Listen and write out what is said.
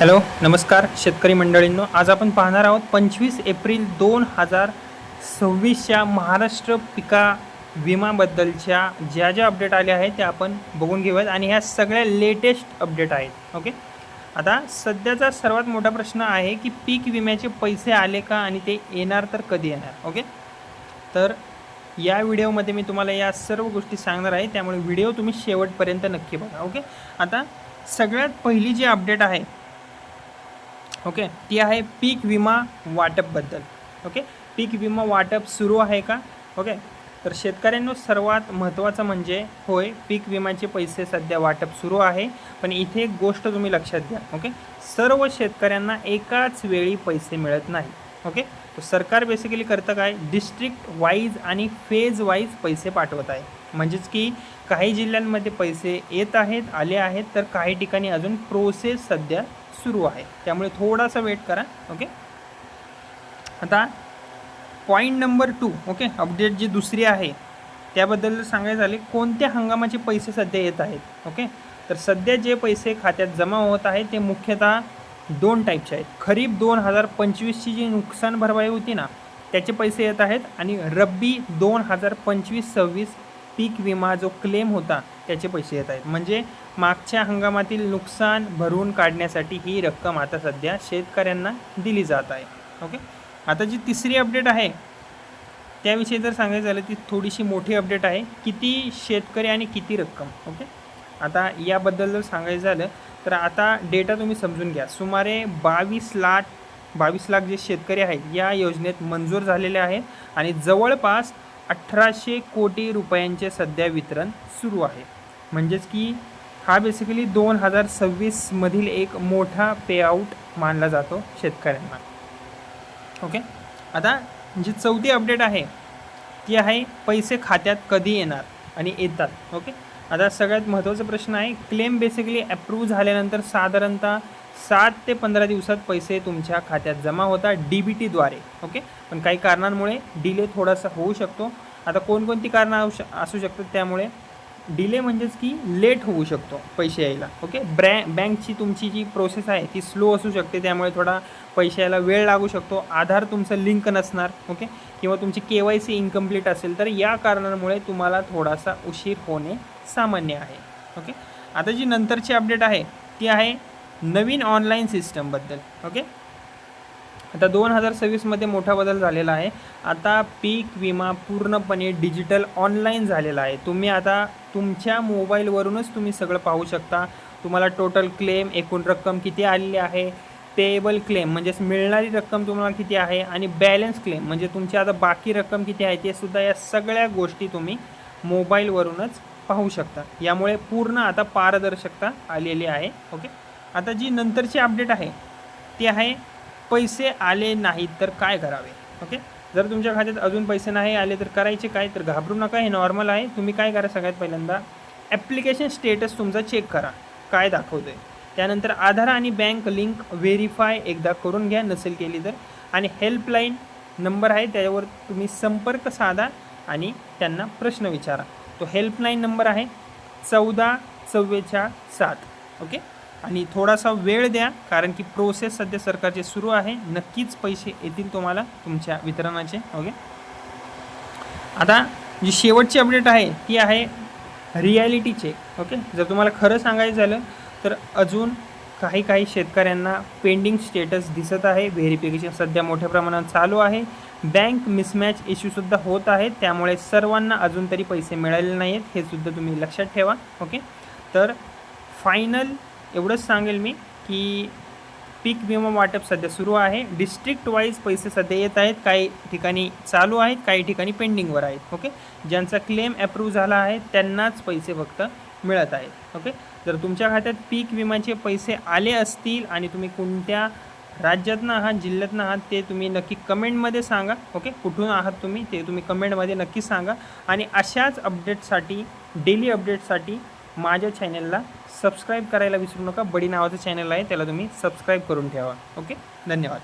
Hello नमस्कार शेतकरी मंडळींनो, आज आपण पाहणार आहोत 25 एप्रिल 2026च्या महाराष्ट्र पिका विमाबद्दलच्या ज्या अपडेट आल्या आहेत त्या आपण बघून घेऊयात आणि ह्या सगळ्या लेटेस्ट अपडेट आहेत. ओके, आता सध्याचा सर्वात मोठा प्रश्न आहे की पीक विम्याचे पैसे आले का आणि ते येणार तर कधी येणार. ओके, तर या व्हिडिओमध्ये मी तुम्हाला या सर्व गोष्टी सांगणार आहे, त्यामुळे व्हिडिओ तुम्ही शेवटपर्यंत नक्की बघा. ओके, आता सगळ्यात पहिली जी अपडेट आहे ओके ती आहे पीक विमा वाटपबद्दल. ओके, पीक विमा वाटप सुरू आहे का. ओके, तर शेतकऱ्यांनो सर्वात महत्त्वाचं म्हणजे होय, पीक विम्याचे पैसे सध्या वाटप सुरू आहे, पण इथे एक गोष्ट तुम्ही लक्षात घ्या. ओके, सर्व शेतकऱ्यांना एकाच वेळी पैसे मिळत नाही. ओके, तर सरकार बेसिकली करतं काय, डिस्ट्रिक्ट वाईज आणि फेज वाईज पैसे पाठवत आहे. म्हणजेच की काही जिल्ह्यांमध्ये पैसे येत आहेत, आले आहेत, तर काही ठिकाणी अजून प्रोसेस सध्या सुरू आहे, त्यामुळे थोडासा वेट करा. ओके, आता पॉईंट नंबर 2 ओके अपडेट जी दुसरी आहे त्याबद्दल जर सांगायचं झाले, कोणत्या हंगामाचे पैसे सध्या येत आहेत. ओके, तर सध्या जे पैसे खात्यात जमा होत आहेत ते मुख्यतः 2 टाईपचे आहेत. खरीप 2025ची जी नुकसान भरपाई होती ना त्याचे पैसे येत आहेत, आणि रब्बी 2025-26 पीक विमा जो क्लेम होता त्याचे पैसे येत आहेत. म्हणजे मागच्या हंगामातील नुकसान भरून काढण्यासाठी ही रक्कम आता सध्या शेतकऱ्यांना दिली जात आहे. ओके, आता जी तिसरी अपडेट आहे त्याविषयी जर सांगायचं झालं ती थोडीशी मोठी अपडेट आहे. किती शेतकरी आणि किती रक्कम. ओके, आता याबद्दल जर सांगायचं झालं तर आता डेटा तुम्ही समजून घ्या. सुमारे 22 लाख जे शेतकरी आहेत या योजनेत मंजूर झालेले आहेत, आणि जवळपास 1800 कोटी रुपयांचे सध्या वितरण सुरू आहे. म्हणजेच की हा बेसिकली 2026मधील एक मोठा पेआउट मानला जातो शेतकऱ्यांना. ओके, आता जी चौथी अपडेट आहे ती आहे पैसे खात्यात कधी येणार आणि येतात. ओके, आता सगळ्यात महत्त्वाचा प्रश्न आहे, क्लेम बेसिकली अप्रूव्ह झाल्यानंतर साधारणतः 7 ते 15 दिवसात पैसे तुमच्या खात्यात जमा होतात DBTद्वारे. ओके, पण काही कारणांमुळे डिले थोडासा होऊ शकतो. आता कोणकोणती कारणं असू शकतात त्यामुळे डिले, म्हणजेच की लेट होऊ शकतो पैसे यायला. ओके, बँकची तुमची जी प्रोसेस आहे ती स्लो असू शकते, त्यामुळे थोडा पैसे यायला वेळ लागू शकतो. आधार तुमचं लिंक नसणार. ओके, किंवा तुमची KYC इनकम्प्लीट असेल, तर या कारणांमुळे तुम्हाला थोडासा उशीर होणे सामान्य आहे. ओके, आता जी नंतरची अपडेट आहे ती आहे नवीन ऑनलाईन सिस्टमबद्दल. ओके, आता 2026मध्ये मोठा बदल झालेला आहे. आता पीक विमा पूर्णपणे डिजिटल ऑनलाईन झालेला आहे. तुम्ही आता तुमच्या मोबाईलवरूनच तुम्ही सगळं पाहू शकता. तुम्हाला टोटल क्लेम, एकूण रक्कम किती आलेली आहे, पेएबल क्लेम म्हणजेच मिळणारी रक्कम तुम्हाला किती आहे, आणि बॅलन्स क्लेम म्हणजे तुमची आता बाकी रक्कम किती आहे ते सुद्धा, या सगळ्या गोष्टी तुम्ही मोबाईलवरूनच पाहू शकता. यामुळे पूर्ण आता पारदर्शकता आलेली आहे. ओके, आता जी नंतरची अपडेट आहे ती आहे पैसे आले नाहीत तर काय करावे. ओके, जर तुमच्या खात्यात अजून पैसे नाही आले तर करायचे काय, तर घाबरू नका, हे नॉर्मल आहे. तुम्ही काय करा, सगळ्यात पहिल्यांदा ॲप्लिकेशन स्टेटस तुमचा चेक करा काय दाखवतो आहे. त्यानंतर आधार आणि बँक लिंक व्हेरीफाय एकदा करून घ्या नसेल केली तर, आणि हेल्पलाईन नंबर आहे त्याच्यावर तुम्ही संपर्क साधा आणि त्यांना प्रश्न विचारा. तो हेल्पलाईन नंबर आहे 144447. ओके, आणि थोडासा वेळ द्या, कारण की प्रोसेस सध्या सरकारचे सुरू आहे. नक्कीच पैसे येतील तुम्हाला तुमच्या वितरणाचे. ओके, आता जी शेवटची अपडेट आहे ती आहे रिॲलिटी चेक. ओके, जर तुम्हाला खरं सांगायचं झालं तर अजून काही शेतकऱ्यांना पेंडिंग स्टेटस दिसत आहे. व्हेरिफिकेशन सध्या मोठ्या प्रमाणात चालू आहे. बँक मिसमॅच इश्यूसुद्धा होत आहेत, त्यामुळे सर्वांना अजून तरी पैसे मिळालेले नाहीत, हे सुद्धा तुम्ही लक्षात ठेवा. ओके, तर फायनल एवढंच सांगेल मी की पीक विमा वाटप सध्या सुरू आहे. डिस्ट्रिक्ट वाईज पैसे सध्या येत आहेत, काही ठिकाणी चालू आहेत, काही ठिकाणी पेंडिंगवर आहेत. ओके, ज्यांचा क्लेम अप्रूव्ह झाला आहे त्यांनाच पैसे फक्त मिळत आहेत. ओके, जर तुमच्या खात्यात पीक विम्याचे पैसे आले असतील आणि तुम्ही कोणत्या राज्यातनं आहात, जिल्ह्यातनं आहात, ते तुम्ही नक्की कमेंटमध्ये सांगा. ओके, कुठून आहात तुम्ही ते तुम्ही कमेंटमध्ये नक्की सांगा. आणि अशाच अपडेटसाठी, डेली अपडेटसाठी माझ्या चॅनलला सबस्क्राईब करायला विसरू नका. बडी नावाचं चॅनल आहे, त्याला तुम्ही सबस्क्राईब करून ठेवा. ओके, धन्यवाद.